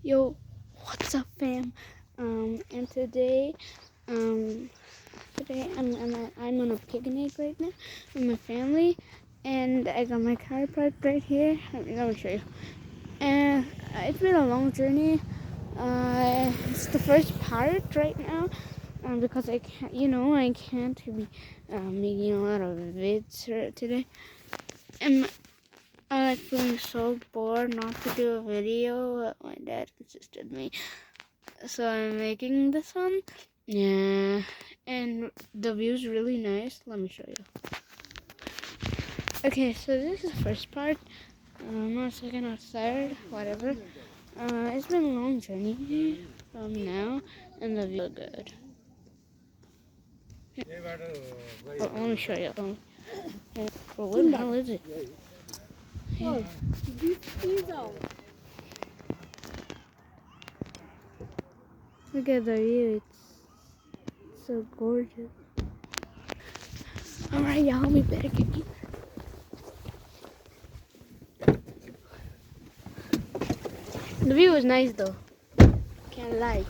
Yo, what's up, fam? And today I'm on a picnic right now with my family, and I got my car parked right here. Let me show you. And it's been a long journey. It's the first part right now, because I can't be making a lot of vids today, and I like feeling so bored not to do a video. But my dad insisted me. So I'm making this one. Yeah, and the view's really nice. Let me show you. Okay, so this is the first part. Not second or third, whatever. It's been a long journey from now, and the view is good. Oh, let me show you. Well, what the hell is it? Yeah. Look at the view. It's so gorgeous. Alright, y'all, we better get in. The view is nice though. Can't lie.